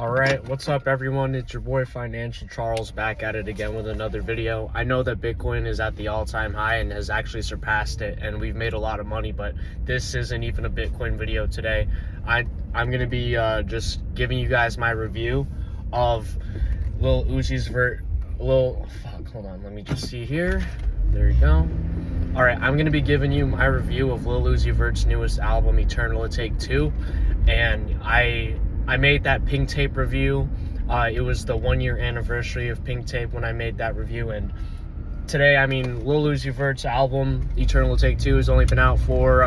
Alright, what's up everyone? It's your boy Financial Charles back at it again with another video. I know that Bitcoin is at the all-time high and has actually surpassed it, and we've made a lot of money, but this isn't even a Bitcoin video today. I'm going to be just giving you guys my review of Lil Uzi's Vert. Hold on, let me just see here. There you go. Alright, I'm going to be giving you my review of Lil Uzi Vert's newest album, Eternal Atake 2, and I made that Pink Tape review. It was the 1-year anniversary of Pink Tape when I made that review, and today, Lil Uzi Vert's album, Eternal Atake 2, has only been out for,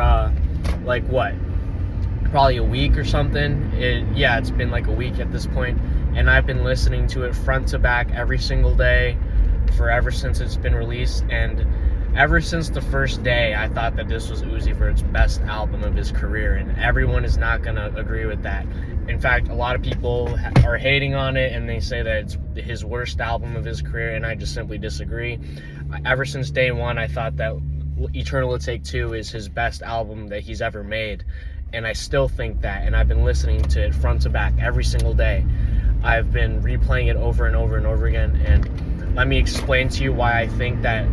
probably a week or something. It's been like a week at this point, and I've been listening to it front to back every single day ever since it's been released, and ever since the first day, I thought that this was Uzi Vert's best album of his career, and everyone is not going to agree with that. In fact, a lot of people are hating on it, and they say that it's his worst album of his career, and I just simply disagree. Ever since day one, I thought that Eternal Atake 2 is his best album that he's ever made, and I still think that, and I've been listening to it front to back every single day. I've been replaying it over and over and over again, and let me explain to you why I think that,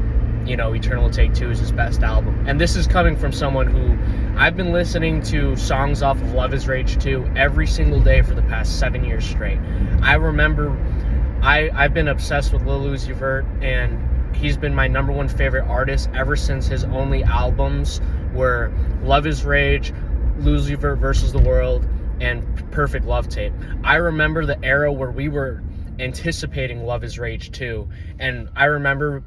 Eternal Atake 2 is his best album. And this is coming from someone who, I've been listening to songs off of Love Is Rage 2 every single day for the past 7 years straight. I remember, I've been obsessed with Lil Uzi Vert, and he's been my #1 favorite artist ever since his only albums were Love Is Rage, Lil Uzi Vert versus the World, and Perfect Love Tape. I remember the era where we were anticipating Love Is Rage 2, and I remember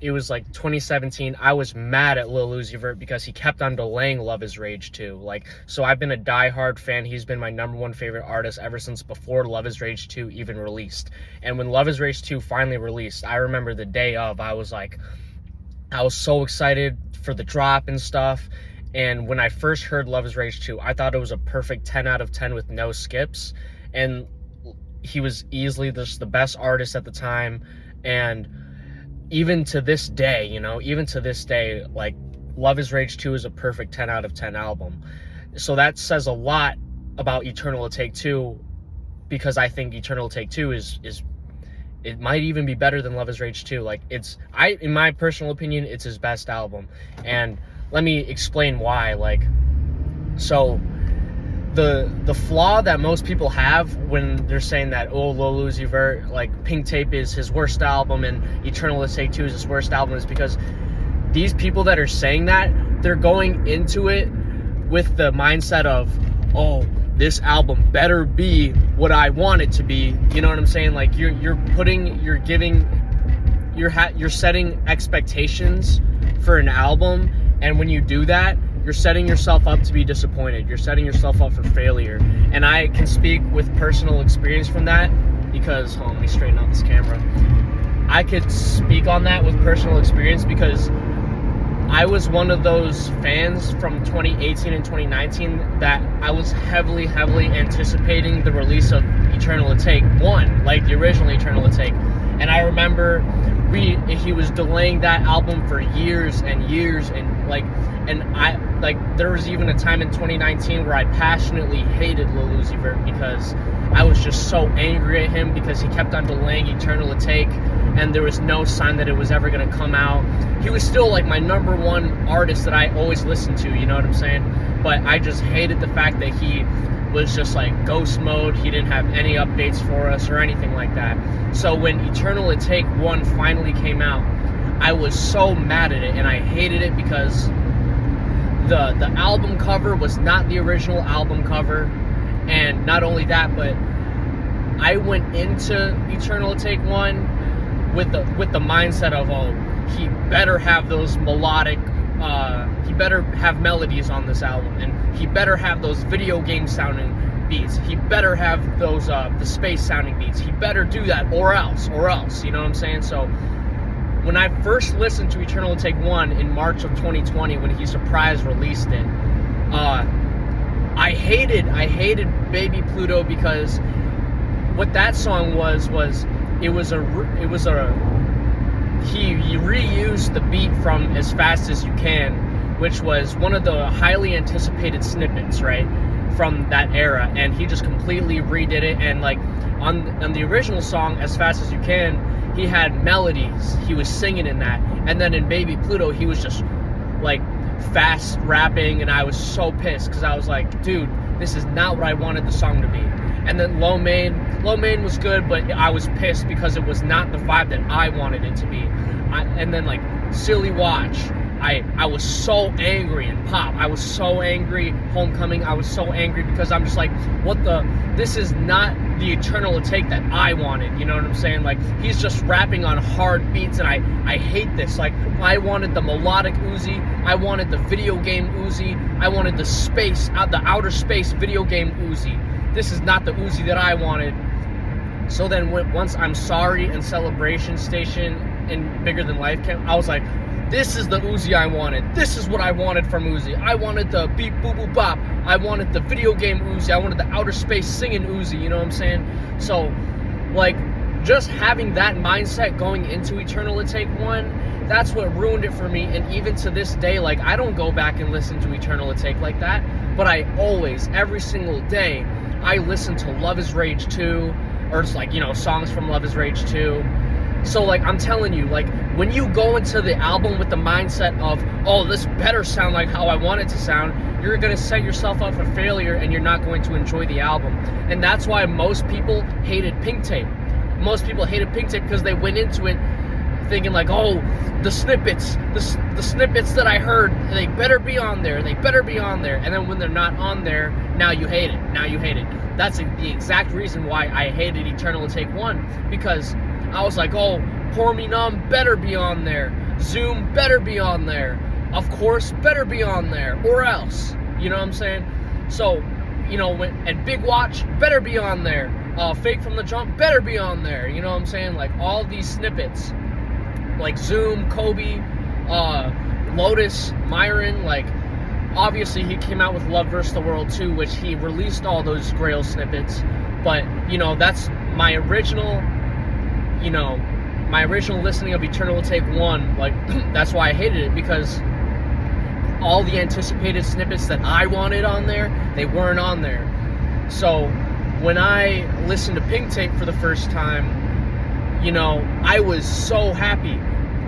it was like 2017. I was mad at Lil Uzi Vert because he kept on delaying Love Is Rage 2. So I've been a diehard fan. He's been my #1 favorite artist ever since before Love Is Rage 2 even released. And when Love Is Rage 2 finally released, I remember the day of, I was so excited for the drop and stuff. And when I first heard Love Is Rage 2, I thought it was a perfect 10 out of 10 with no skips. And he was easily just the best artist at the time. And even to this day, Love Is Rage 2 is a perfect 10 out of 10 album. So that says a lot about Eternal Atake 2, because I think Eternal Atake 2 it might even be better than Love Is Rage 2. In my personal opinion, it's his best album. And let me explain why. The flaw that most people have when they're saying that, oh, Lil Uzi Vert, Pink Tape is his worst album and Eternal Atake 2 is his worst album, is because these people that are saying that, they're going into it with the mindset of, oh, this album better be what I want it to be. You know what I'm saying? You're setting expectations for an album, and when you do that, you're setting yourself up to be disappointed. You're setting yourself up for failure. And I can speak with personal experience from that because, hold on, let me straighten out this camera. I could speak on that with personal experience because I was one of those fans from 2018 and 2019 that I was heavily anticipating the release of Eternal Atake 1, the original Eternal Atake. And I remember he was delaying that album for years and years, and there was even a time in 2019 where I passionately hated Lil Uzi Vert because I was just so angry at him because he kept on delaying Eternal Atake, and there was no sign that it was ever going to come out. He was still my #1 artist that I always listened to, you know what I'm saying? But I just hated the fact that he was just ghost mode. He didn't have any updates for us or anything like that. So when Eternal Atake 1 finally came out, I was so mad at it, and I hated it because the album cover was not the original album cover. And not only that, but I went into Eternal Atake 1 with the mindset of, oh, he better have those melodic, he better have melodies on this album, and he better have those video game sounding beats. He better have those the space sounding beats. He better do that, or else, you know what I'm saying? So when I first listened to Eternal Atake 1 in March of 2020, when he surprise released it, I hated Baby Pluto, because what that song was he reused the beat from As Fast As You Can, which was one of the highly anticipated snippets, right, from that era, and he just completely redid it. And like on the original song, As Fast As You Can, he had melodies, he was singing in that, and then in Baby Pluto he was just like fast rapping, and I was so pissed because I was like, dude, this is not what I wanted the song to be. And then Low Main was good, but I was pissed because it was not the vibe that I wanted it to be. And then like Silly Watch, I was so angry. And Pop, I was so angry. Homecoming, I was so angry because I'm just like, this is not the Eternal Atake that I wanted, you know what I'm saying? Like, he's just rapping on hard beats, and I hate this. Like, I wanted the melodic Uzi, I wanted the video game Uzi, I wanted the outer space video game Uzi. This is not the Uzi that I wanted. So then once I'm Sorry and Celebration Station and Bigger Than Life came, I was like, this is the Uzi I wanted. This is what I wanted from Uzi. I wanted the beep boop boop bop. I wanted the video game Uzi. I wanted the outer space singing Uzi, you know what I'm saying? So, like, just having that mindset going into Eternal Atake 1, that's what ruined it for me. And even to this day, like, I don't go back and listen to Eternal Atake like that, but I always, every single day, I listen to Love Is Rage 2, or it's like, you know, songs from Love Is Rage 2. So, like, I'm telling you, like, when you go into the album with the mindset of, oh, this better sound like how I want it to sound, you're going to set yourself up for failure, and you're not going to enjoy the album. And that's why most people hated Pink Tape. Most people hated Pink Tape because they went into it thinking like, oh, the snippets that I heard, they better be on there, they better be on there. And then when they're not on there, now you hate it, now you hate it. That's the exact reason why I hated Eternal Atake 1, because I was like, oh, Pour Me Numb better be on there, Zoom better be on there, Of Course better be on there, or else, you know what I'm saying? So, you know, and Big Watch better be on there, Fake From The Jump better be on there, you know what I'm saying? Like, all these snippets, like Zoom, Kobe, Lotus, Myron, like, obviously he came out with Love vs. the World 2, which he released all those Grail snippets, but, you know, that's my original listening of Eternal Atake 1, like, that's why I hated it, because all the anticipated snippets that I wanted on there, they weren't on there. So, when I listened to Pink Tape for the first time, you know, I was so happy.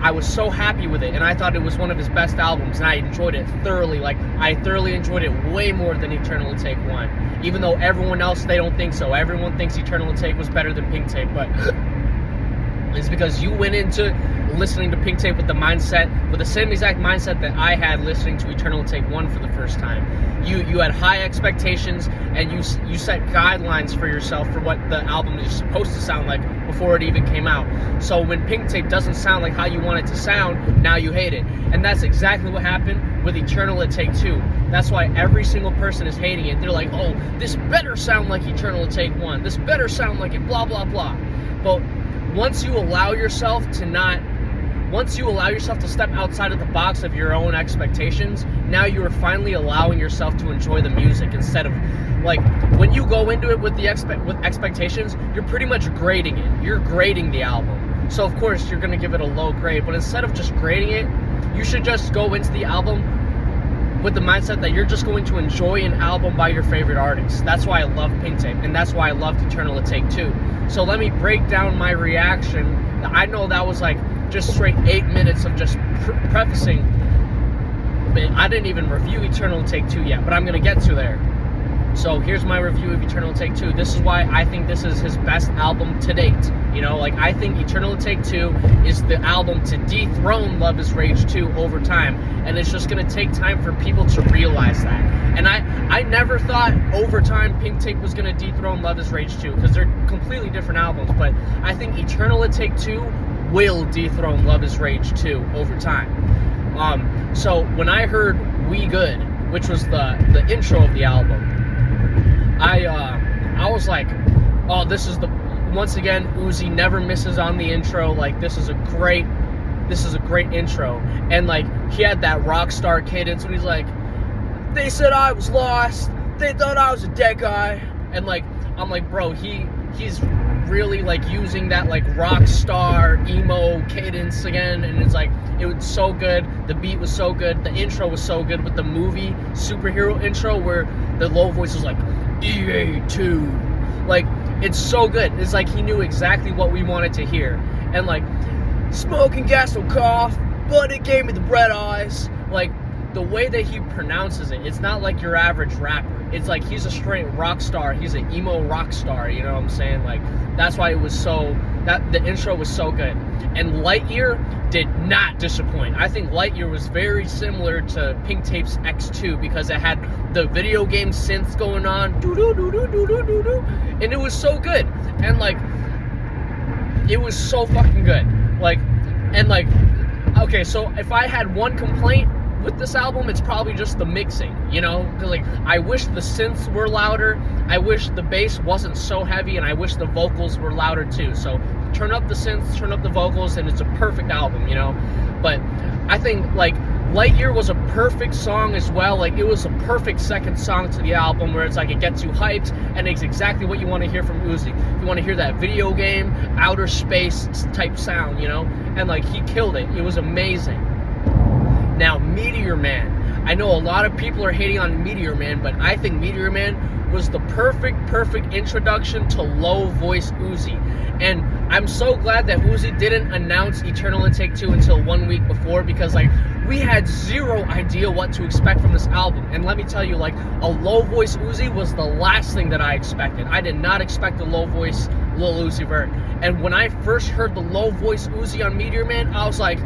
I was so happy with it, and I thought it was one of his best albums, and I enjoyed it thoroughly. Like, I thoroughly enjoyed it way more than Eternal Atake 1, even though everyone else, they don't think so. Everyone thinks Eternal Atake was better than Pink Tape, but it's because you went into listening to Pink Tape with the same exact mindset that I had listening to Eternal Atake 1 for the first time. You had high expectations, and you set guidelines for yourself for what the album is supposed to sound like before it even came out. So when Pink Tape doesn't sound like how you want it to sound, now you hate it. And that's exactly what happened with Eternal Atake 2. That's why every single person is hating it. They're like, oh, this better sound like Eternal Atake 1. This better sound like it, blah, blah, blah. But once you allow yourself to step outside of the box of your own expectations, now you are finally allowing yourself to enjoy the music, instead of, like, when you go into it with expectations, you're pretty much grading it. You're grading the album. So of course you're gonna give it a low grade, but instead of just grading it, you should just go into the album with the mindset that you're just going to enjoy an album by your favorite artist. That's why I love Pink Tape, and that's why I loved Eternal Atake 2. So let me break down my reaction. I know that was like just straight 8 minutes of just prefacing. I didn't even review Eternal Atake 2 yet, but I'm going to get to there. So here's my review of Eternal Atake 2. This is why I think this is his best album to date. You know, like, I think Eternal Atake 2 is the album to dethrone Love Is Rage 2 over time. And it's just going to take time for people to realize that. And I never thought over time Pink Tape was going to dethrone Love Is Rage 2, because they're completely different albums. But I think Eternal Atake 2 will dethrone Love Is Rage 2 over time. So when I heard We Good, which was the intro of the album, I was like, oh, this is once again, Uzi never misses on the intro. Like, this is a great intro. And like, he had that rock star cadence when he's like, they said I was lost, they thought I was a dead guy. And like, I'm like, bro, he's really like using that like rock star emo cadence again, and it's like it was so good. The beat was so good. The intro was so good with the movie superhero intro where the low voice was like EA2. Like it's so good. It's like he knew exactly what we wanted to hear. And like smoking gas will cough, but it gave me the red eyes. Like the way that he pronounces it, it's not like your average rapper. It's like he's a straight rock star. He's an emo rock star, you know what I'm saying? Like that's why it was so, that the intro was so good. And Lightyear did not disappoint. I think Lightyear was very similar to Pink Tape's X2 because it had the video game synths going on, doo-doo-doo-doo-doo-doo-doo, and it was so good. And like it was so fucking good. Like, and like, okay, so if I had one complaint with this album, it's probably just the mixing, you know? Like, I wish the synths were louder, I wish the bass wasn't so heavy, and I wish the vocals were louder too. So turn up the synths, turn up the vocals, and it's a perfect album, you know? But I think like Lightyear was a perfect song as well. Like it was a perfect second song to the album where it's like it gets you hyped and it's exactly what you want to hear from Uzi. You want to hear that video game, outer space type sound, you know? And like he killed it. It was amazing. Now, Meteor Man. I know a lot of people are hating on Meteor Man, but I think Meteor Man was the perfect introduction to low voice Uzi. And I'm so glad that Uzi didn't announce Eternal Atake 2 until 1 week before, because like we had zero idea what to expect from this album. And let me tell you, like a low voice Uzi was the last thing that I expected. I did not expect a low voice Lil Uzi Vert. And when I first heard the low voice Uzi on Meteor Man, I was like,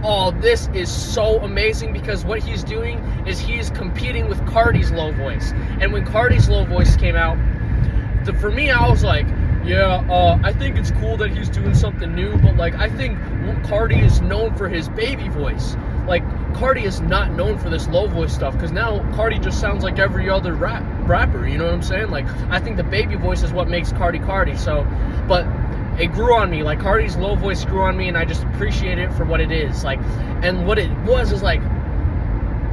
oh, this is so amazing, because what he's doing is he's competing with Cardi's low voice. And when Cardi's low voice came out, for me, I was like, yeah, I think it's cool that he's doing something new, but like, I think Cardi is known for his baby voice. Like, Cardi is not known for this low voice stuff, because now Cardi just sounds like every other rapper, you know what I'm saying? Like, I think the baby voice is what makes Cardi Cardi, so, but it grew on me. Like Cardi's low voice grew on me, and I just appreciate it for what it is. Like, and what it was is like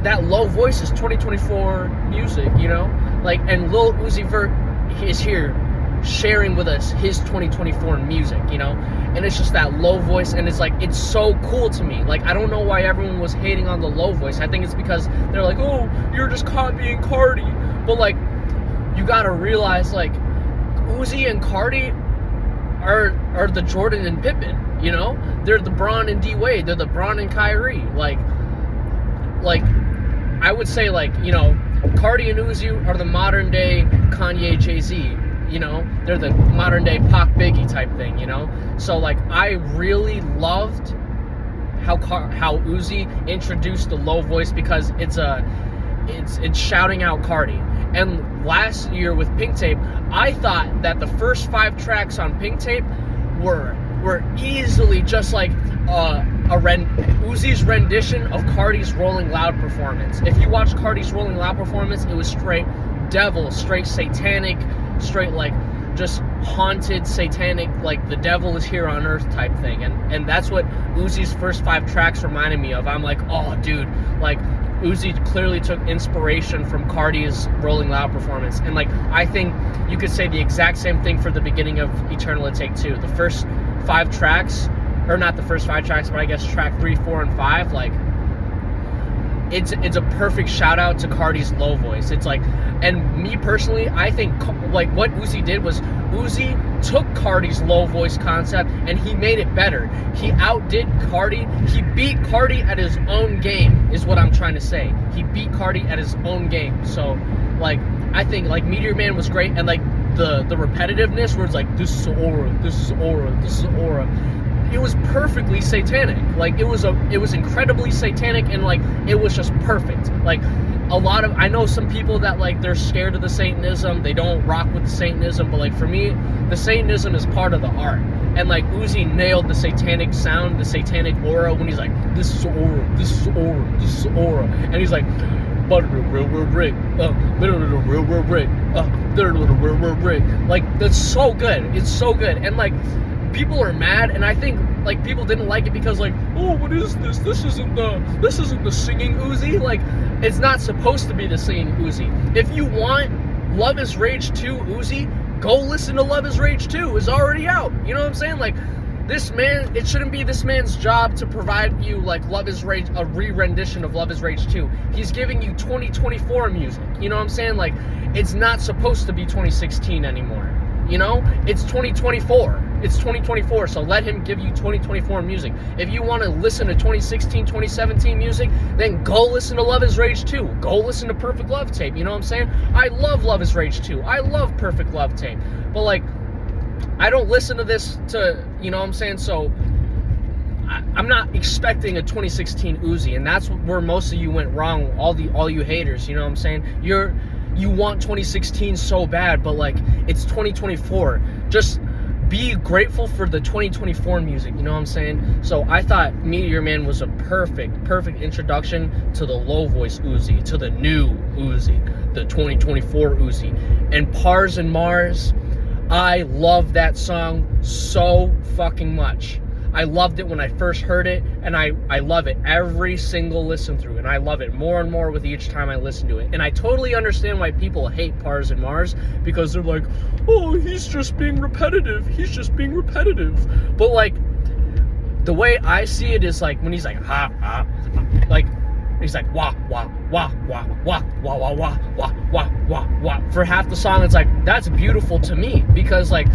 that low voice is 2024 music, you know? Like, and Lil Uzi Vert is here sharing with us his 2024 music, you know? And it's just that low voice, and it's like, it's so cool to me. Like, I don't know why everyone was hating on the low voice. I think it's because they're like, oh, you're just copying Cardi. But like, you gotta realize, like, Uzi and Cardi are the Jordan and Pippen, you know? They're the Bron and D-Wade. They're the Bron and Kyrie. Like, I would say, like, you know, Cardi and Uzi are the modern day Kanye, Jay-Z, you know? They're the modern day Pac, Biggie type thing, you know? So, like, I really loved how Uzi introduced the low voice, because it's shouting out Cardi. And last year with Pink Tape, I thought that the first 5 tracks on Pink Tape were easily just like Uzi's rendition of Cardi's Rolling Loud performance. If you watch Cardi's Rolling Loud performance, it was straight devil, straight satanic, straight like just haunted, satanic, like the devil is here on earth type thing. And that's what Uzi's first 5 tracks reminded me of. I'm like, oh dude, like Uzi clearly took inspiration from Cardi's Rolling Loud performance. And like, I think you could say the exact same thing for the beginning of Eternal Atake 2. The first 5 tracks, or not the first 5 tracks, but I guess track 3, 4, and 5, like, it's a perfect shout out to Cardi's low voice. It's like, and me personally, I think like what Uzi did was Uzi took Cardi's low voice concept and he made it better. He outdid Cardi. He beat Cardi at his own game, is what I'm trying to say. He beat Cardi at his own game. So like, I think like Meteor Man was great, and like the repetitiveness where it's like, this is aura, this is aura, this is aura. It was perfectly satanic. Like, it was incredibly satanic, and like, it was just perfect. Like, I know some people that like, they're scared of the Satanism, they don't rock with the Satanism, but like, for me, the Satanism is part of the art. And like, Uzi nailed the satanic sound, the satanic aura, when he's like, this is aura, this is aura, this is aura. And he's like, but real brick, real brick, real brick. Like, that's so good. It's so good. And like, people are mad, and I think like people didn't like it because like, oh, what is this? This isn't the singing Uzi. Like, it's not supposed to be the singing Uzi. If you want Love Is Rage 2 Uzi, go listen to Love Is Rage 2. It's already out. You know what I'm saying? Like, this man, it shouldn't be this man's job to provide you, like, Love Is Rage, a re-rendition of Love Is Rage 2. He's giving you 2024 music. You know what I'm saying? Like, it's not supposed to be 2016 anymore. You know? It's 2024. It's 2024, so let him give you 2024 music. If you want to listen to 2016, 2017 music, then go listen to Love Is Rage 2. Go listen to Perfect Love Tape. You know what I'm saying? I love Love Is Rage 2. I love Perfect Love Tape. But, like, I don't listen to this to, you know what I'm saying? So, I'm not expecting a 2016 Uzi, and that's where most of you went wrong, all you haters, you know what I'm saying? You want 2016 so bad, but, like, it's 2024. Just be grateful for the 2024 music, you know what I'm saying? So I thought Meteor Man was a perfect introduction to the low voice Uzi, to the new Uzi, the 2024 Uzi. And Paars In The Mars, I love that song so fucking much. I loved it when I first heard it, and I love it every single listen through, and I love it more and more with each time I listen to it. And I totally understand why people hate Paars In The Mars, because they're like, oh, he's just being repetitive. He's just being repetitive. But, like, the way I see it is, like, when he's like, like, he's like, wah, wah, wah, wah, wah, wah, wah, wah, wah, wah, wah, wah. For half the song, it's like, that's beautiful to me, because, like,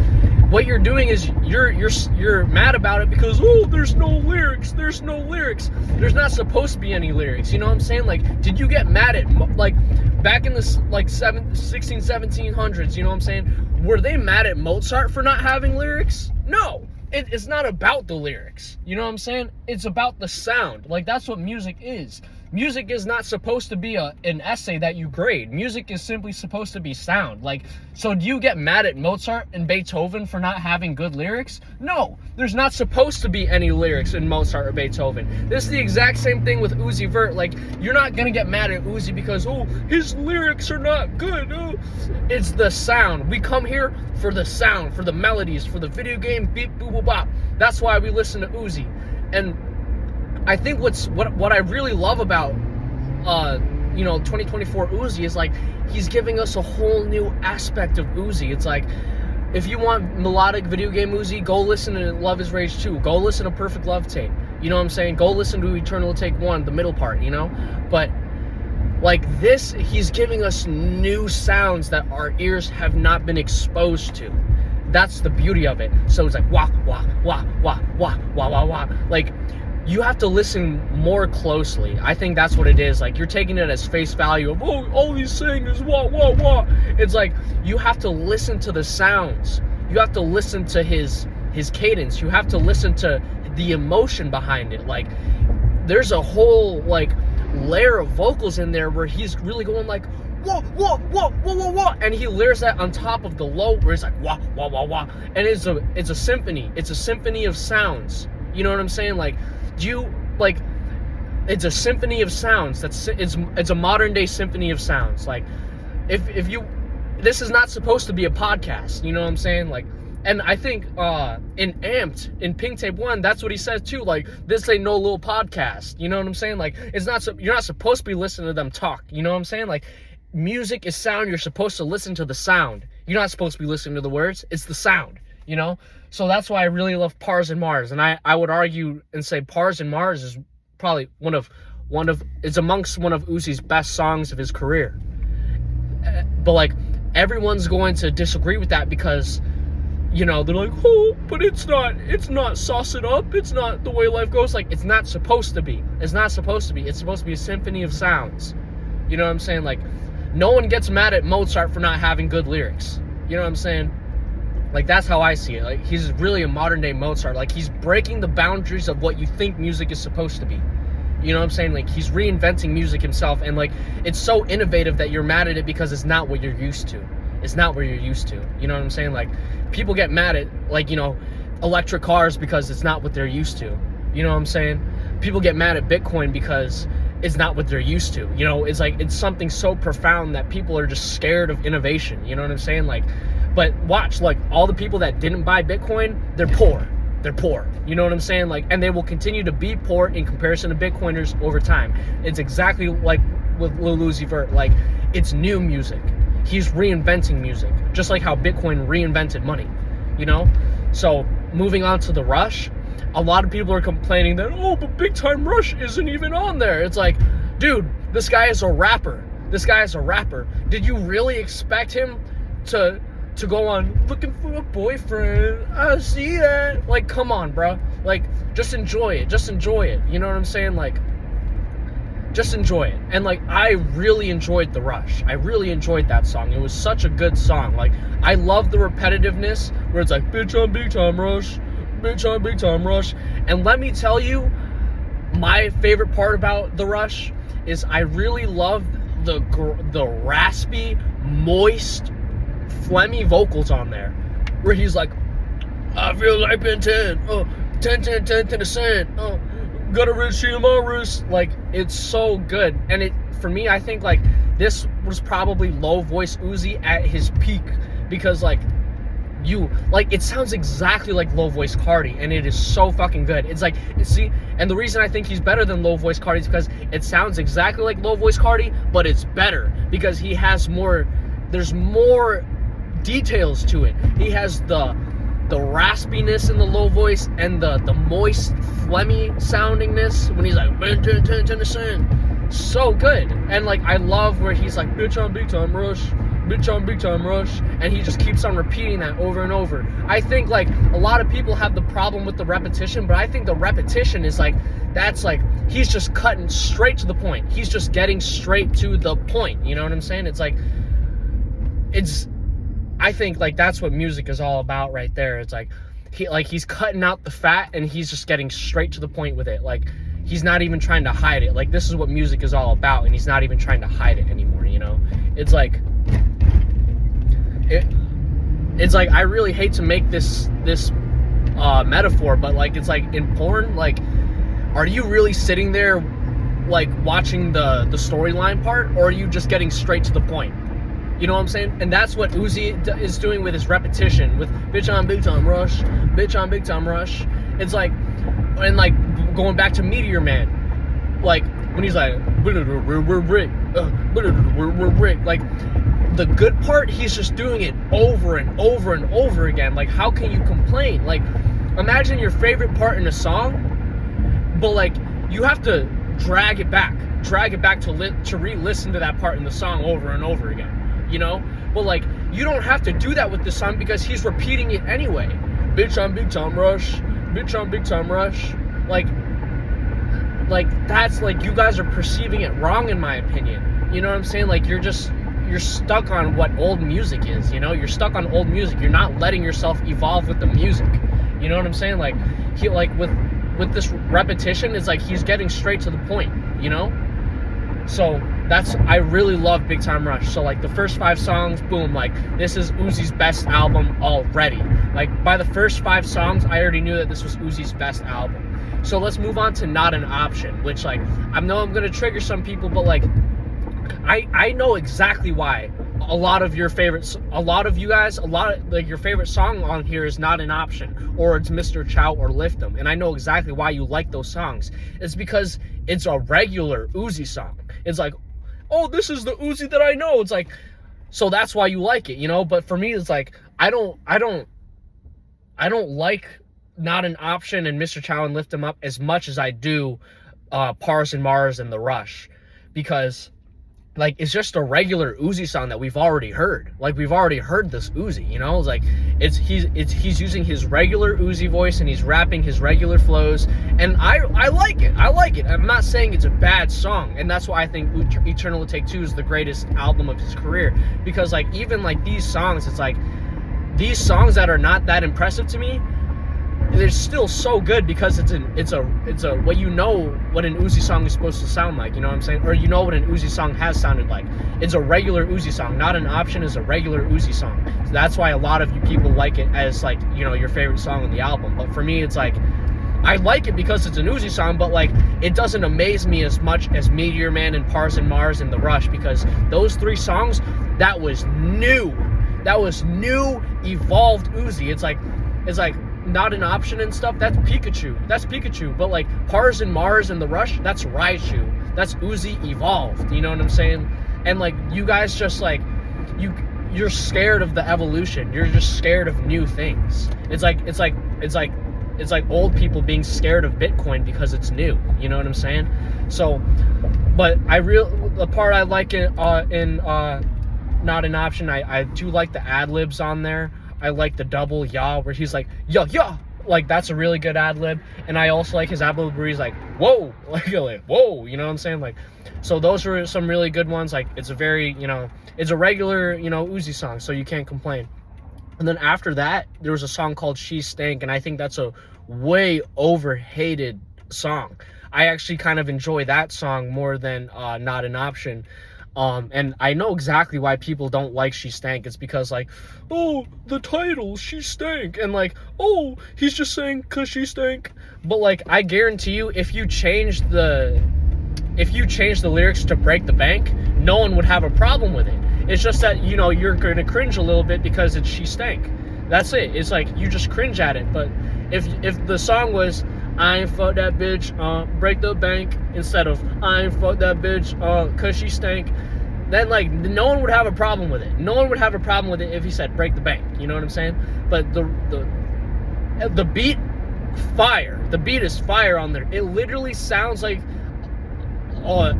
what you're doing is you're mad about it because, oh, there's no lyrics. There's not supposed to be any lyrics. You know what I'm saying? Like, did you get mad at, like, back in the, like, 1700s, you know what I'm saying? Were they mad at Mozart for not having lyrics? No. It's not about the lyrics. You know what I'm saying? It's about the sound. Like, that's what music is. Music is not supposed to be an essay that you grade. Music is simply supposed to be sound. Like, so do you get mad at Mozart and Beethoven for not having good lyrics? No, there's not supposed to be any lyrics in Mozart or Beethoven. This is the exact same thing with Uzi Vert. Like, you're not gonna get mad at Uzi because, oh, his lyrics are not good. Oh. It's the sound. We come here for the sound, for the melodies, for the video game beep boop boop bop. That's why we listen to Uzi. And I think what I really love about 2024 Uzi is, like, he's giving us a whole new aspect of Uzi. It's like, if you want melodic video game Uzi, go listen to Love Is Rage 2. Go listen to Perfect Love Tape. You know what I'm saying? Go listen to Eternal Atake 1, the middle part, you know? But, like, this, he's giving us new sounds that our ears have not been exposed to. That's the beauty of it. So it's like, wah, wah, wah, wah, wah, wah, wah, wah. Like, you have to listen more closely. I think that's what it is. Like, you're taking it as face value of, oh, all he's saying is wah, wah, wah. It's like, you have to listen to the sounds. You have to listen to his cadence. You have to listen to the emotion behind it. Like, there's a whole, like, layer of vocals in there where he's really going like, wah, wah, wah, wah, wah, wah. And he layers that on top of the low where it's like, wah, wah, wah, wah. And it's a symphony. It's a symphony of sounds. You know what I'm saying? Like, it's a symphony of sounds. It's a modern day symphony of sounds. Like, if you, this is not supposed to be a podcast, you know what I'm saying? Like, and I think in Amped, in Pink Tape 1, that's what he says too. Like, this ain't no little podcast. You know what I'm saying? Like, you're not supposed to be listening to them talk. You know what I'm saying? Like, music is sound. You're supposed to listen to the sound. You're not supposed to be listening to the words. It's the sound, you know? So that's why I really love Paars In The Mars. And I would argue and say Paars In The Mars is probably it's amongst one of Uzi's best songs of his career. But, like, everyone's going to disagree with that because, you know, they're like, oh, but it's not sauce it up. It's not the way life goes. Like, it's not supposed to be. It's not supposed to be. It's supposed to be a symphony of sounds. You know what I'm saying? Like, no one gets mad at Mozart for not having good lyrics. You know what I'm saying? Like, that's how I see it. Like, he's really a modern day Mozart. Like, he's breaking the boundaries of what you think music is supposed to be. You know what I'm saying? Like, he's reinventing music himself, and, like, it's so innovative that you're mad at it because it's not what you're used to. It's not what you're used to. You know what I'm saying? Like, people get mad at, like, you know, electric cars because it's not what they're used to. You know what I'm saying? People get mad at Bitcoin because it's not what they're used to. You know, it's like, it's something so profound that people are just scared of innovation. You know what I'm saying? Like, but watch, like, all the people that didn't buy Bitcoin, they're poor. They're poor. You know what I'm saying? Like, and they will continue to be poor in comparison to Bitcoiners over time. It's exactly like with Lil Uzi Vert. Like, it's new music. he's reinventing music, just like how Bitcoin reinvented money, you know? So moving on to the Rush, a lot of people are complaining that, oh, but Big Time Rush isn't even on there. It's like, dude, this guy is a rapper. This guy is a rapper. Did you really expect him to go on looking for a boyfriend? I see that. Like, come on, bro. Like, just enjoy it. Just enjoy it. You know what I'm saying? Like, just enjoy it. And like, I really enjoyed The Rush. I really enjoyed that song. It was such a good song. Like, I love the repetitiveness where it's like, bitch on Big Time Rush, bitch on Big Time Rush. And let me tell you, my favorite part about The Rush is I really love the raspy, moist, phlegmy vocals on there, where he's like, I feel like Ben 10, 10, 10, 10, 10 cent, got a rich in my wrist. Like, it's so good. And it, for me, I think like this was probably low voice Uzi at his peak, because like, it sounds exactly like low voice Cardi, and it is so fucking good. It's like, see, and the reason I think he's better than low voice Cardi is because it sounds exactly like low voice Cardi, but it's better because he has more, there's more details to it. He has the raspiness in the low voice and the moist, phlegmy soundingness when he's like, 10%. So good. And like, I love where he's like, bitch on Big Time Rush, bitch on Big Time Rush, and he just keeps on repeating that over and over. I think like a lot of people have the problem with the repetition, but I think the repetition is like, that's like, he's just cutting straight to the point. He's just getting straight to the point. You know what I'm saying? It's like, I think like that's what music is all about right there. It's like, he's cutting out the fat and he's just getting straight to the point with it. Like, he's not even trying to hide it. Like, this is what music is all about, and he's not even trying to hide it anymore, you know? It's like, it's like, I really hate to make this metaphor, but like, it's like in porn, like, are you really sitting there like watching the storyline part, or are you just getting straight to the point? You know what I'm saying? And that's what Uzi is doing with his repetition, with bitch on Big Time Rush, bitch on Big Time Rush. It's like, and like going back to Meteor Man, like when he's like, like, the good part, he's just doing it over and over and over again. Like, how can you complain? Like, imagine your favorite part in a song, but like, you have to drag it back to re-listen to that part in the song over and over again, you know? But like, you don't have to do that with the song because he's repeating it anyway. Bitch on Big Time Rush, bitch on Big Time Rush. Like that's like, you guys are perceiving it wrong, in my opinion. You know what I'm saying? Like, you're stuck on what old music is, you know? You're stuck on old music. You're not letting yourself evolve with the music. You know what I'm saying? Like, he, like, with this repetition, it's like he's getting straight to the point, you know? So I really love Big Time Rush. So like, the first 5 songs, boom, like, this is Uzi's best album already. Like, by the first 5 songs, I already knew that this was Uzi's best album. So let's move on to Not an Option, which, like, I know I'm gonna trigger some people, but like, I know exactly why a lot of you guys, like, your favorite song on here is Not an Option, or it's Mr. Chow or Lift 'Em. And I know exactly why you like those songs. It's because it's a regular Uzi song. It's like, oh, this is the Uzi that I know. It's like, so that's why you like it, you know? But for me, it's like, I don't like Not an Option and Mr. Chow and Lift 'Em Up as much as I do Paars In The Mars and The Rush, because like, it's just a regular Uzi song that we've already heard. Like, we've already heard this Uzi, you know? It's like, he's using his regular Uzi voice, and he's rapping his regular flows, and I like it. I like it. I'm not saying it's a bad song, and that's why I think Eternal Atake 2 is the greatest album of his career, because like, even like these songs, it's like, these songs that are not that impressive to me, they're still so good because it's a what, you know what an Uzi song is supposed to sound like, you know what I'm saying? Or you know what an Uzi song has sounded like. It's a regular Uzi song. Not an Option is a regular Uzi song. So that's why a lot of you people like it as, like, you know, your favorite song on the album. But for me, it's like, I like it because it's an Uzi song, but like, it doesn't amaze me as much as Meteor Man and Paars In Mars and The Rush, because those 3 songs, that was new, evolved Uzi. It's like Not an Option and stuff, that's Pikachu. But like, Paars In Mars and The Rush, that's Raichu. That's Uzi evolved, you know what I'm saying? And like, you guys just like, you're scared of the evolution. You're just scared of new things. It's like old people being scared of Bitcoin because it's new. You know what I'm saying? So, but the part I like in Not an Option, I do like the ad libs on there. I like the double yah where he's like yah. Like, that's a really good ad lib. And I also like his ad lib where he's like whoa, like whoa. You know what I'm saying? Like, so those were some really good ones. Like, it's a very, you know, it's a regular, you know, Uzi song, so you can't complain. And then after that, there was a song called She Stank, and I think that's a way overhated song. I actually kind of enjoy that song more than Not an Option. And I know exactly why people don't like She Stank. It's because, like, oh, the title, She Stank, and like, oh, he's just saying 'cause she stank. But like, I guarantee you, if you change the lyrics to Break the Bank, no one would have a problem with it. It's just that, you know, you're gonna cringe a little bit because it's She Stank. That's it. It's like, you just cringe at it. But if the song was I ain't fuck that bitch, break the bank, instead of I ain't fuck that bitch, 'cause she stank, then like, no one would have a problem with it. No one would have a problem with it if he said break the bank. You know what I'm saying? But the beat, fire. The beat is fire on there. It literally sounds like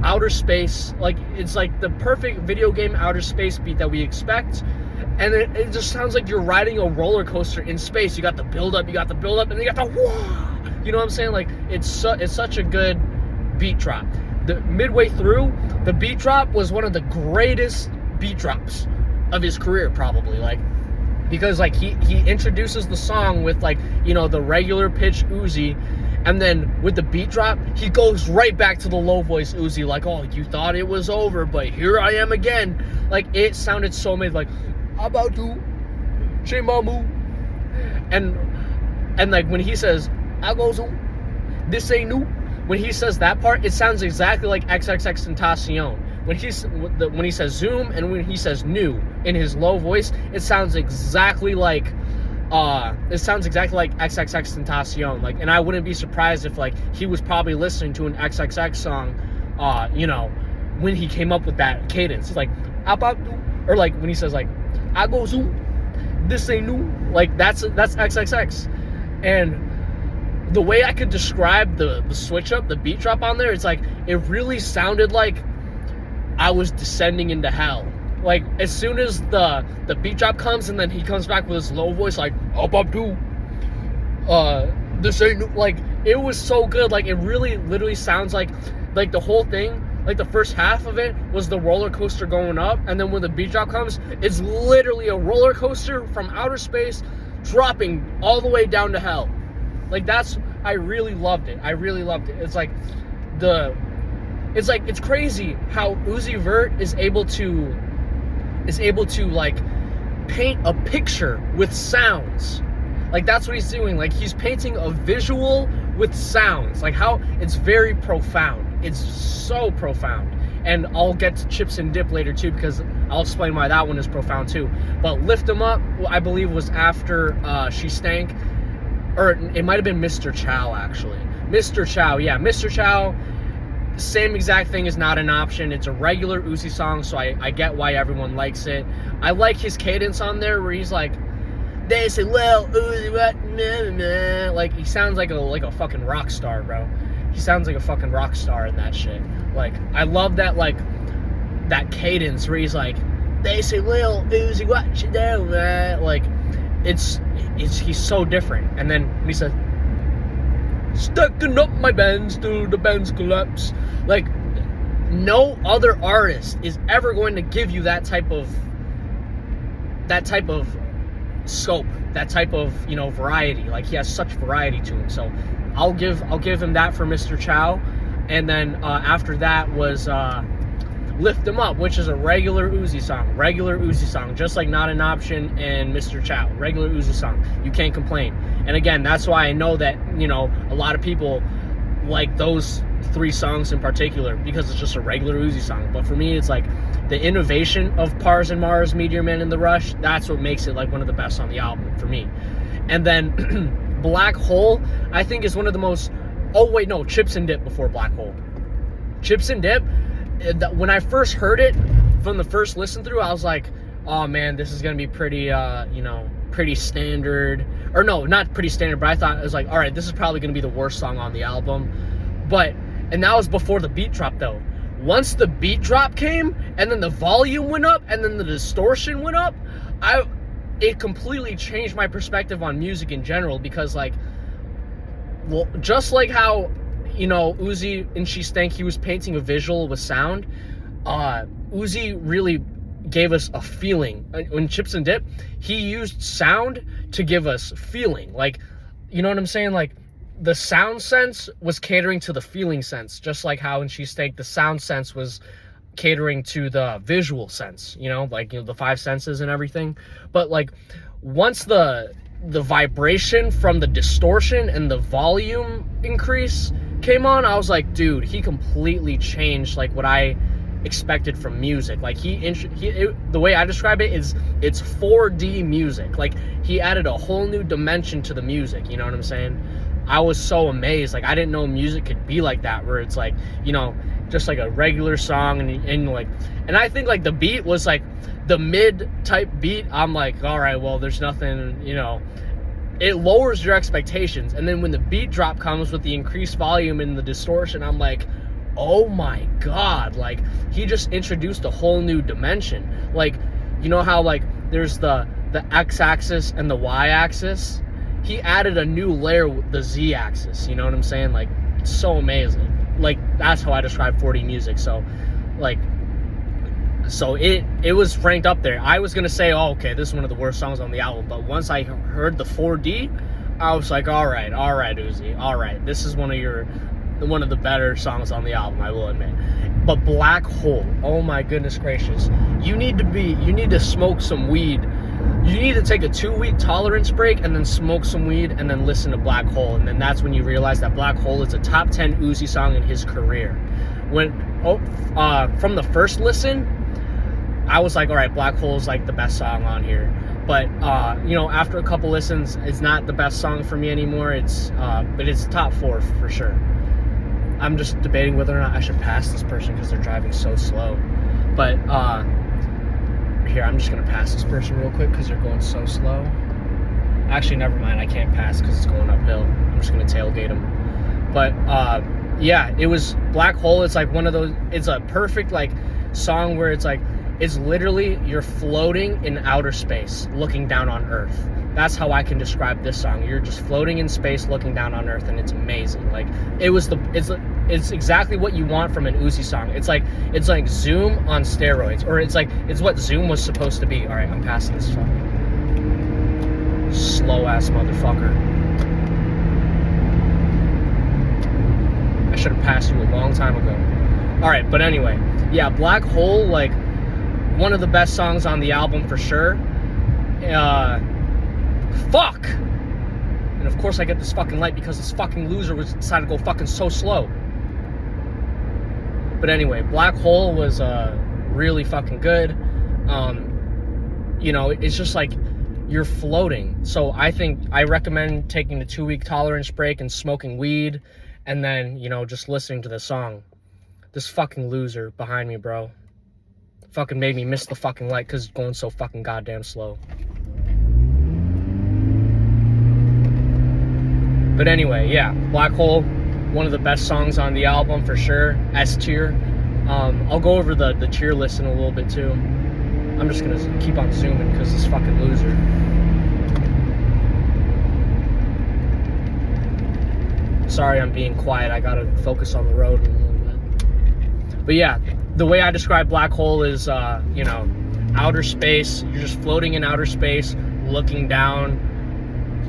outer space. Like, it's like the perfect video game outer space beat that we expect. And it just sounds like you're riding a roller coaster in space. You got the build up, and you got the whoa. You know what I'm saying? Like, it's such a good beat drop. The midway through, the beat drop was one of the greatest beat drops of his career, probably. Like, because like he introduces the song with, like, you know, the regular pitch Uzi, and then with the beat drop, he goes right back to the low voice Uzi, like, oh, you thought it was over, but here I am again. Like, it sounded so made like about to Mamu. And like, when he says I goes, this ain't new, when he says that part, it sounds exactly like XXXTentacion. When he says zoom and when he says new in his low voice, it sounds exactly like XXXTentacion. Like, and I wouldn't be surprised if, like, he was probably listening to an XXX song, you know, when he came up with that cadence. It's like, or like when he says like, I go zoom, this ain't new. Like, that's XXX. And the way I could describe the switch up, the beat drop on there, it's like, it really sounded like I was descending into hell. Like, as soon as the beat drop comes, and then he comes back with his low voice, like, up do, this ain't, like, it was so good. Like, it really literally sounds like the whole thing, like, the first half of it was the roller coaster going up, and then when the beat drop comes, it's literally a roller coaster from outer space dropping all the way down to hell. Like, I really loved it. It's like, it's crazy how Uzi Vert is able to like paint a picture with sounds. Like, that's what he's doing. Like, he's painting a visual with sounds. Like, how it's very profound. It's so profound. And I'll get to Chips and Dip later too, because I'll explain why that one is profound too. But Lift 'Em Up, I believe, was after She Stank. Or it might have been Mr. Chow, actually. Mr. Chow, yeah. Mr. Chow, same exact thing is Not an Option. It's a regular Uzi song, so I get why everyone likes it. I like his cadence on there where he's like, they say, well, Uzi, what? Nah, nah. Like, he sounds like a fucking rock star, bro. He sounds like a fucking rock star in that shit. Like, I love that, like, that cadence where he's like, they say, well, Uzi, what you do, man? Like, he's so different. And then when he says, stacking up my bands till the bands collapse, like, no other artist is ever going to give you that type of scope, that type of, you know, variety. Like, he has such variety to him. So I'll give him that for Mr. Chow. And then after that was Lift 'Em Up, which is a regular Uzi song, just like Not an Option and Mr. Chow. Regular Uzi song. You can't complain. And again, that's why I know that, you know, a lot of people like those three songs in particular, because it's just a regular Uzi song. But for me, it's like the innovation of Paars In The Mars, Meteor Man, and The Rush. That's what makes it like one of the best on the album for me. And then Black Hole, I think, is one of the most. Oh wait, no, Chips and Dip before Black Hole. Chips and Dip. When I first heard it, from the first listen through, I was like, oh man, this is gonna be pretty, pretty standard. Or no, not pretty standard, but I thought it was like, all right, this is probably gonna be the worst song on the album. And that was before the beat drop though. Once the beat drop came, and then the volume went up, and then the distortion went up, it completely changed my perspective on music in general, because like, well, just like how, Uzi and She Stank, he was painting a visual with sound, Uzi really gave us a feeling. When Chips and Dip, he used sound to give us feeling. Like, you know what I'm saying? Like, the sound sense was catering to the feeling sense, just like how in She Stank, the sound sense was catering to the visual sense, the five senses and everything. But like, once the vibration from the distortion and the volume increase came on, I was like, dude, he completely changed like what I expected from music. Like the way I describe it is, it's 4D music. Like, he added a whole new dimension to the music, you know what I'm saying? I was so amazed. Like, I didn't know music could be like that, where it's like, just like a regular song, and I think like the beat was like the mid type beat. I'm like, all right, well, there's nothing, it lowers your expectations. And then when the beat drop comes with the increased volume and the distortion, I'm like, oh my god, like, he just introduced a whole new dimension. Like, you know how like there's the x-axis and the y-axis? He added a new layer with the z-axis, you know what I'm saying? Like, it's so amazing. Like, that's how I describe 4D music. So it was ranked up there. I was gonna say, oh, okay, this is one of the worst songs on the album, but once I heard the 4D, I was like, all right, Uzi, all right, this is one of the better songs on the album, I will admit. But Black Hole, oh my goodness gracious, you need to smoke some weed. You need to take a 2-week tolerance break and then smoke some weed and then listen to Black Hole, and then that's when you realize that Black Hole is a top 10 Uzi song in his career. From the first listen, I was like, all right, Black Hole is like the best song on here. But after a couple listens, it's not the best song for me anymore. But it's top 4 for sure. I'm just debating whether or not I should pass this person because they're driving so slow. But here, I'm just gonna pass this person real quick because they're going so slow. Actually, never mind, I can't pass because it's going uphill. I'm just gonna tailgate them. But yeah, it was Black Hole. It's like one of those, it's a perfect like song where it's like, it's literally you're floating in outer space looking down on Earth. That's how I can describe this song. You're just floating in space looking down on Earth, and it's amazing. Like, it's exactly what you want from an Uzi song. It's like Zoom on steroids, or it's what Zoom was supposed to be. All right, I'm passing this fucking slow ass motherfucker. I should have passed you a long time ago. All right, but anyway, yeah, Black Hole, like, one of the best songs on the album for sure. Fuck! And of course I get this fucking light because this fucking loser decided to go fucking so slow. But anyway, Black Hole was really fucking good. It's just like you're floating. So I recommend taking the 2-week tolerance break and smoking weed, and then, just listening to the song. This fucking loser behind me, bro, fucking made me miss the fucking light because it's going so fucking goddamn slow. But anyway, yeah, Black Hole, one of the best songs on the album for sure. S tier. I'll go over the tier list in a little bit too. I'm just gonna keep on zooming because this fucking loser. Sorry, I'm being quiet. I gotta focus on the road a little bit. But yeah, the way I describe Black Hole is, outer space. You're just floating in outer space, looking down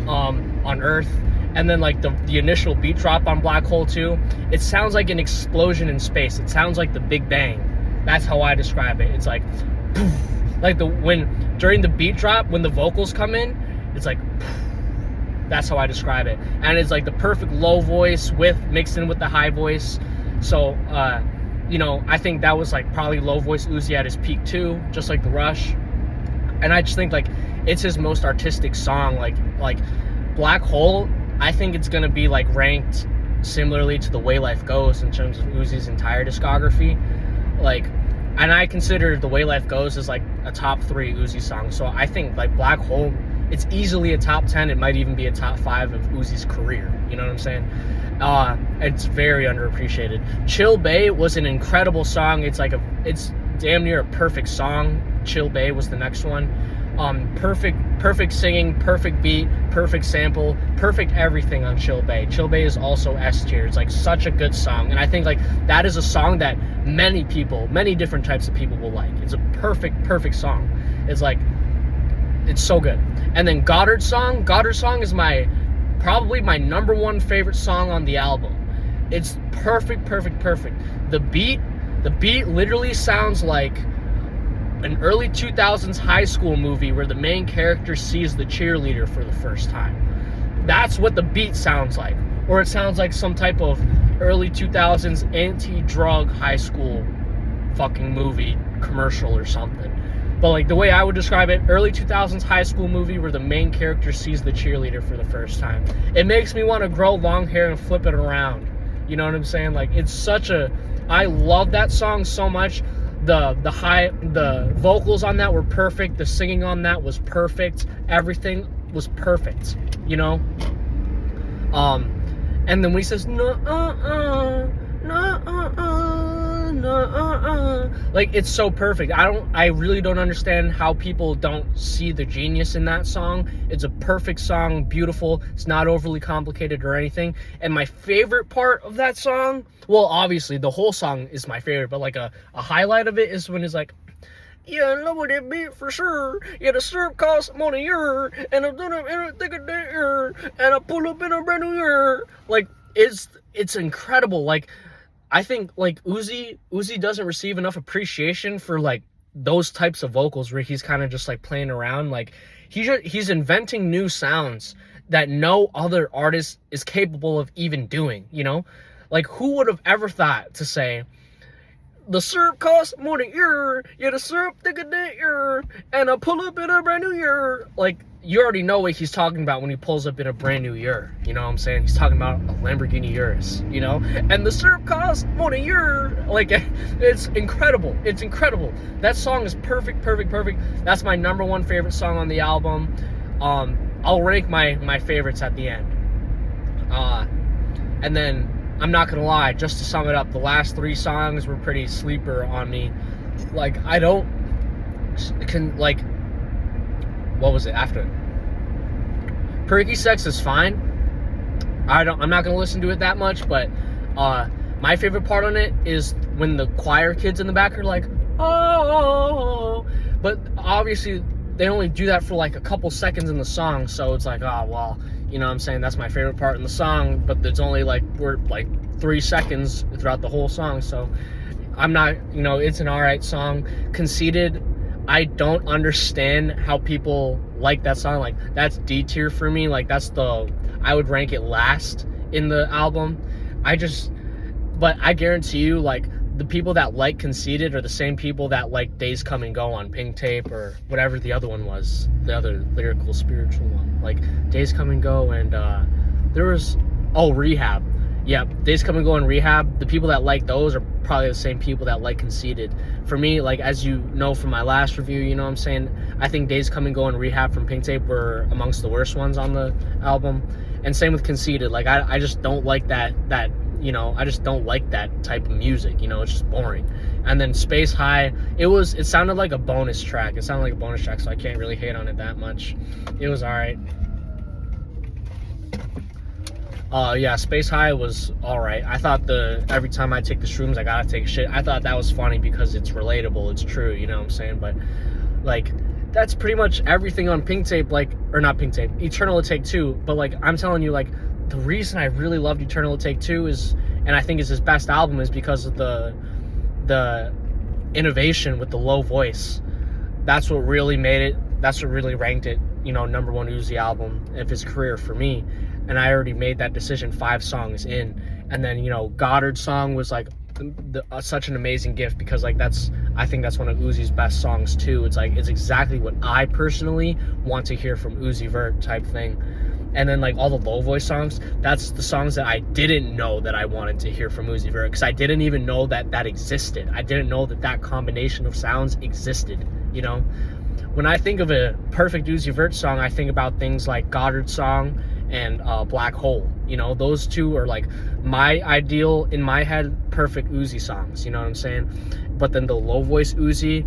on Earth. And then like the initial beat drop on Black Hole too, it sounds like an explosion in space. It sounds like the Big Bang. That's how I describe it. It's like, poof, like during the beat drop, when the vocals come in, it's like, poof. That's how I describe it. And it's like the perfect low voice mixed in with the high voice. So, I think that was like probably low voice Uzi at his peak too, just like The Rush. And I just think like it's his most artistic song. Like Black Hole, I think it's gonna be like ranked similarly to The Way Life Goes in terms of Uzi's entire discography. Like, and I consider The Way Life Goes as like a top 3 Uzi song. So I think like Black Hole, it's easily a top 10. It might even be a top 5 of Uzi's career. You know what I'm saying? It's very underappreciated. Chill Bay was an incredible song. It's damn near a perfect song. Chill Bay was the next one. Perfect singing, perfect beat, perfect sample, perfect everything on Chill Bay. Chill Bay is also S tier. It's like such a good song, and I think like that is a song that many different types of people will like. It's a perfect song. It's like, it's so good. And then Goddard song is probably my number 1 favorite song on the album. It's perfect. The beat literally sounds like an early 2000s high school movie where the main character sees the cheerleader for the first time. That's what the beat sounds like. Or it sounds like some type of early 2000s anti-drug high school fucking movie commercial or something. But like the way I would describe it, early 2000s high school movie where the main character sees the cheerleader for the first time. It makes me want to grow long hair and flip it around. You know what I'm saying? Like, I love that song so much. The vocals on that were perfect. The singing on that was perfect. Everything was perfect, you know? And then when he says, like, it's so perfect. I really don't understand how people don't see the genius in that song. It's a perfect song, beautiful. It's not overly complicated or anything. And my favorite part of that song, well, obviously the whole song is my favorite, but like a highlight of it is when it's like, yeah, I know what it be for sure. Yeah, the syrup costs more than year, and I'm gonna think of that year, and I pull up in a brand new year. Like, it's incredible. Like, I think like Uzi doesn't receive enough appreciation for like those types of vocals where he's kind of just like playing around. Like, he's inventing new sounds that no other artist is capable of even doing, you know? Like, who would have ever thought to say, the syrup costs more than year, yeah, the syrup thicker than year, and I pull up in a brand new year. Like, you already know what he's talking about when he pulls up in a brand new year. You know what I'm saying? He's talking about a Lamborghini Urus, you know? And the syrup costs more than year. Like, it's incredible. It's incredible. That song is perfect. That's my number 1 favorite song on the album. I'll rank my favorites at the end. And then, I'm not gonna lie, just to sum it up, the last 3 songs were pretty sleeper on me. Like, what was it after? Perky Sex is fine. I'm not gonna listen to it that much, but my favorite part on it is when the choir kids in the back are like, oh, but obviously they only do that for like a couple seconds in the song, so it's like, oh well, you know what I'm saying, that's my favorite part in the song, but there's only like 3 seconds throughout the whole song, so I'm not, you know, it's an alright song. Conceited, I don't understand how people like that song. Like, that's D tier for me. Like, I would rank it last in the album. But I guarantee you, like, the people that like Conceited are the same people that like Days Come and Go on Pink Tape or whatever the other one was, the other lyrical spiritual one. Like, Days Come and Go, and there was, Rehab. Yeah, Days Come and Go and Rehab, the people that like those are probably the same people that like Conceited. For me, like, as you know from my last review, you know what I'm saying, I think Days Come and Go and Rehab from Pink Tape were amongst the worst ones on the album. And same with Conceited. Like, I just don't like that, you know, I just don't like that type of music, you know, it's just boring. And then Space High, it sounded like a bonus track. So I can't really hate on it that much. It was alright. Yeah, Space High was alright. I thought every time I take the shrooms, I gotta take a shit. I thought that was funny because it's relatable, it's true, you know what I'm saying? But, like, that's pretty much everything on Pink Tape, like, or not Pink Tape, Eternal Atake 2. But, like, I'm telling you, like, the reason I really loved Eternal Atake 2 is, and I think it's his best album, is because of the innovation with the low voice. That's what really made it, that's what really ranked it, you know, number 1 Uzi album of his career for me. And I already made that decision 5 songs in. And then, you know, Goddard's song was like such an amazing gift because, like, I think that's one of Uzi's best songs too. It's like, it's exactly what I personally want to hear from Uzi Vert type thing. and then like all the low voice songs, that's the songs that I didn't know that I wanted to hear from Uzi Vert, because I didn't even know that that existed. I didn't know that that combination of sounds existed, you know? When I think of a perfect Uzi Vert song, I think about things like Goddard's song and Black Hole. You know, those two are like my ideal, in my head, perfect Uzi songs. You know what I'm saying? But then the low voice Uzi,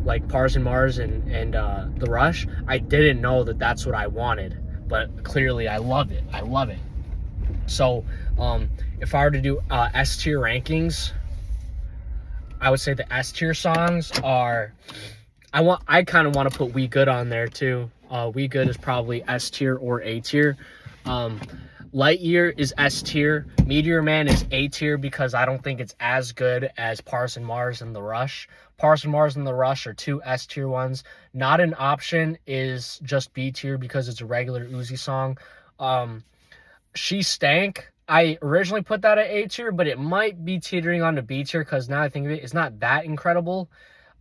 like Paars In The Mars and The Rush, I didn't know that that's what I wanted. But clearly I love it. I love it. So if I were to do S tier rankings, I would say the S tier songs are... I kind of want to put We Good on there too. We Good is probably S tier or A tier. Lightyear is S tier. Meteor Man is A tier because I don't think it's as good as Paars In The Mars and The Rush. Paars In The Mars and The Rush are two S tier ones. Not an Option is just B tier because it's a regular Uzi song. She Stank, I originally put that at A tier, but it might be teetering on to B tier because now I think of it, it's not that incredible.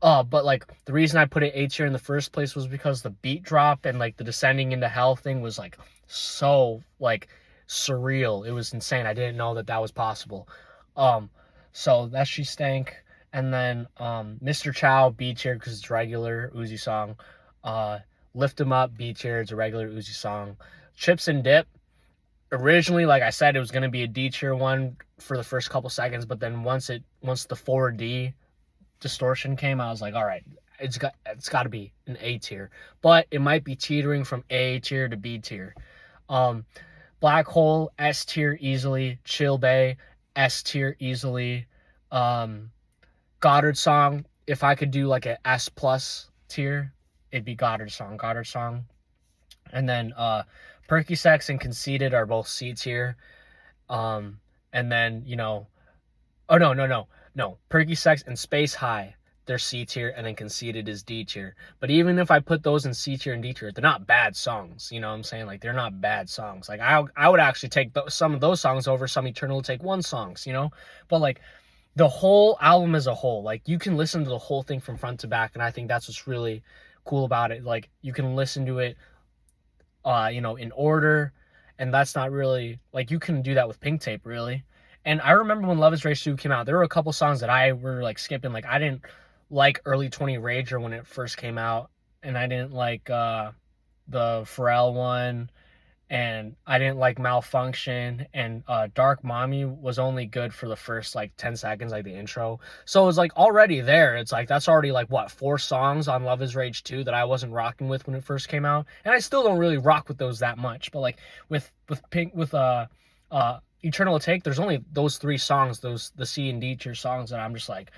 But like the reason I put it A tier in the first place was because the beat drop and like the descending into hell thing was like so like surreal. It was insane. I didn't know that that was possible. So that's She Stank. And then Mr. Chow, B tier because it's regular Uzi song. Lift 'Em Up, B tier, it's a regular Uzi song. Chips and Dip, originally, like I said, it was gonna be a D tier one for the first couple seconds, but then once the 4D distortion came, I was like, all right, it's got to be an A tier, but it might be teetering from A tier to B tier. Black Hole, S tier easily. Chill Bay, S tier easily. Goddard song, if I could do like an S plus tier, it'd be Goddard song. And then Perky Sex and Conceited are both C tier. And then, you know, oh no, Perky Sex and Space High, they're C tier, and then Conceited is D tier. But even if I put those in C tier and D tier, they're not bad songs. You know what I'm saying? Like, they're not bad songs. Like, I would actually take some of those songs over some Eternal Atake 1 songs, you know? But, like, the whole album as a whole, like, you can listen to the whole thing from front to back, and I think that's what's really cool about it. Like, you can listen to it, you know, in order, and that's not really... Like, you couldn't do that with Pink Tape, really. And I remember when Love Is Rage 2 came out, there were a couple songs that I were, like, skipping. Like, I didn't like Early 20 Rager when it first came out, and I didn't like the Pharrell one, and I didn't like Malfunction, and Dark Mommy was only good for the first, like, 10 seconds, like, the intro. So it was, like, already there. It's, like, that's already, like, what, 4 songs on Love Is Rage 2 that I wasn't rocking with when it first came out. And I still don't really rock with those that much. But, like, with Eternal Atake, there's only those 3 songs, the C and D tier songs, that I'm just like,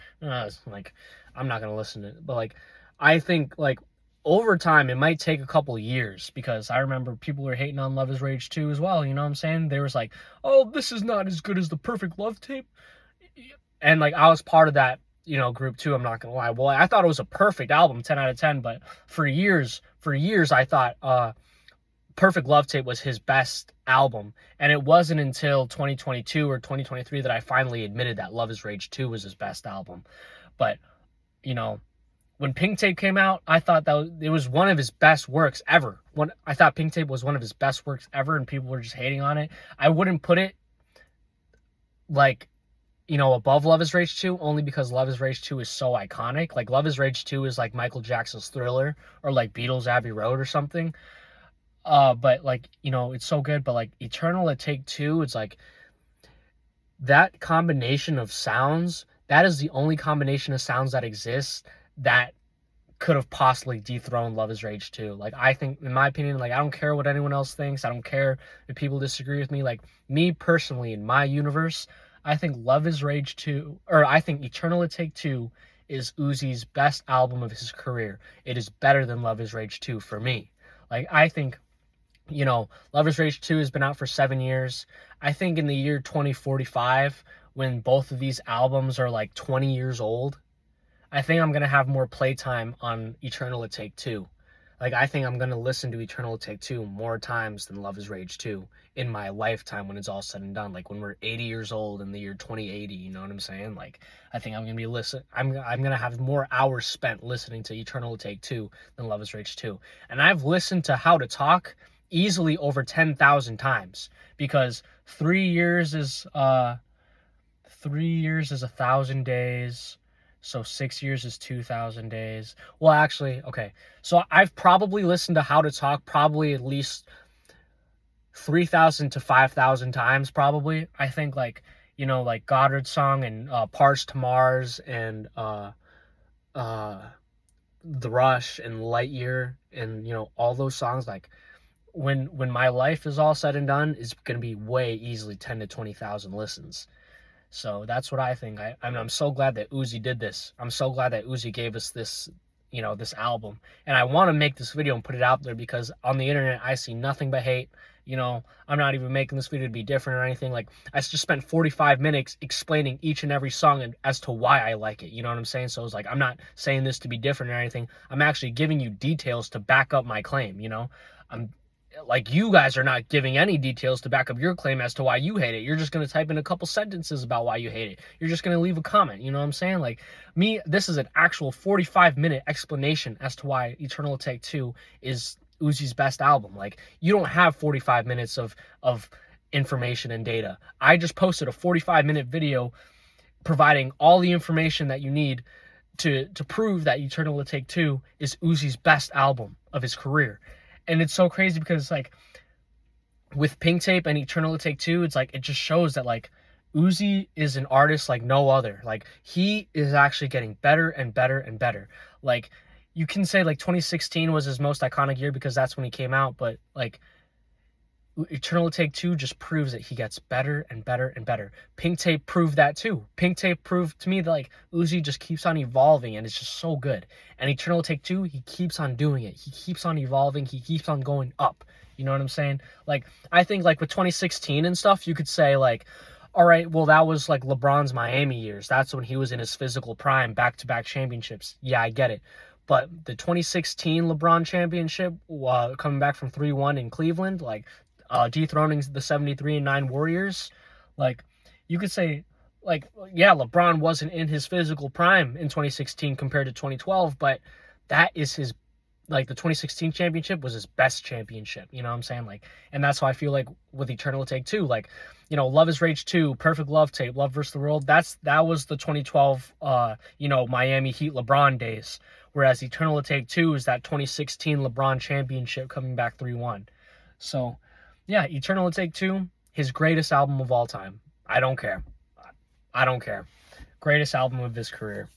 I'm not gonna listen to it. But like, I think like over time it might take a couple years, because I remember people were hating on Love Is Rage 2 as well. You know what I'm saying? They was like, oh, this is not as good as the Perfect Love Tape, and like I was part of that, you know, group too. I'm not gonna lie. Well, I thought it was a perfect album, 10 out of 10. But for years I thought Perfect Love Tape was his best album, and it wasn't until 2022 or 2023 that I finally admitted that Love Is Rage 2 was his best album. But, you know, when Pink Tape came out, I thought that it was one of his best works ever. I thought Pink Tape was one of his best works ever, and people were just hating on it. I wouldn't put it, like, you know, above Love Is Rage 2, only because Love Is Rage 2 is so iconic. Like, Love Is Rage 2 is like Michael Jackson's Thriller, or like Beatles' Abbey Road or something. But like, you know, it's so good. But like Eternal Atake 2, it's like that combination of sounds, that is the only combination of sounds that exists that could have possibly dethroned Love Is Rage 2. Like, I think, in my opinion, like, I don't care what anyone else thinks. I don't care if people disagree with me. Like, me personally, in my universe, I think Love Is Rage 2, or I think Eternal Atake 2 is Uzi's best album of his career. It is better than Love Is Rage 2 for me. Like, I think, you know, Love Is Rage 2 has been out for 7 years. I think in the year 2045, when both of these albums are like 20 years old, I think I'm going to have more playtime on Eternal Atake 2. Like, I think I'm going to listen to Eternal Atake 2 more times than Love Is Rage 2 in my lifetime when it's all said and done. Like, when we're 80 years old in the year 2080, you know what I'm saying? Like, I think I'm going to be I'm going to have more hours spent listening to Eternal Atake 2 than Love Is Rage 2. And I've listened to How to Talk easily over 10,000 times, because 3 years is 1,000 days. So 6 years is 2,000 days. Well, actually, okay. So I've probably listened to How to Talk probably at least 3,000 to 5,000 times, probably. I think, like, you know, like Goddard's song and Paars to Mars and uh, The Rush and Light Year and, you know, all those songs. Like, when my life is all said and done, is going to be way easily 10 to 20,000 listens. So that's what I think. I'm so glad that Uzi did this. I'm so glad that Uzi gave us this, you know, this album. And I want to make this video and put it out there, because on the internet I see nothing but hate. You know, I'm not even making this video to be different or anything. Like, I just spent 45 minutes explaining each and every song and as to why I like it. You know what I'm saying? So it's like, I'm not saying this to be different or anything. I'm actually giving you details to back up my claim, you know? I'm like, you guys are not giving any details to back up your claim as to why you hate it. You're just going to type in a couple sentences about why you hate it. You're just going to leave a comment. You know what I'm saying? Like, me, this is an actual 45-minute explanation as to why Eternal Atake 2 is Uzi's best album. Like, you don't have 45 minutes of information and data. I just posted a 45-minute video providing all the information that you need to prove that Eternal Atake 2 is Uzi's best album of his career. And it's so crazy because, like, with Pink Tape and Eternal Atake 2, it's like, it just shows that, like, Uzi is an artist like no other. Like, he is actually getting better and better and better. Like, you can say, like, 2016 was his most iconic year because that's when he came out, but, like, Eternal Atake 2 just proves that he gets better and better and better. Pink Tape proved that too. Pink Tape proved to me that, like, Uzi just keeps on evolving and it's just so good. And Eternal Atake 2, he keeps on doing it. He keeps on evolving. He keeps on going up. You know what I'm saying? Like, I think, like, with 2016 and stuff, you could say, like, all right, well, that was, like, LeBron's Miami years. That's when he was in his physical prime, back-to-back championships. Yeah, I get it. But the 2016 LeBron championship, coming back from 3-1 in Cleveland, like, dethroning the 73-9 Warriors, like, you could say, like, yeah, LeBron wasn't in his physical prime in 2016 compared to 2012, but that is his, like, the 2016 championship was his best championship, you know what I'm saying? Like, and that's how I feel like with Eternal Atake 2, like, you know, Love is Rage 2, Perfect Love Tape, Love vs. the World, that was the 2012, you know, Miami Heat LeBron days, whereas Eternal Atake 2 is that 2016 LeBron championship coming back 3-1. So, yeah, Eternal Atake 2, his greatest album of all time. I don't care. I don't care. Greatest album of his career.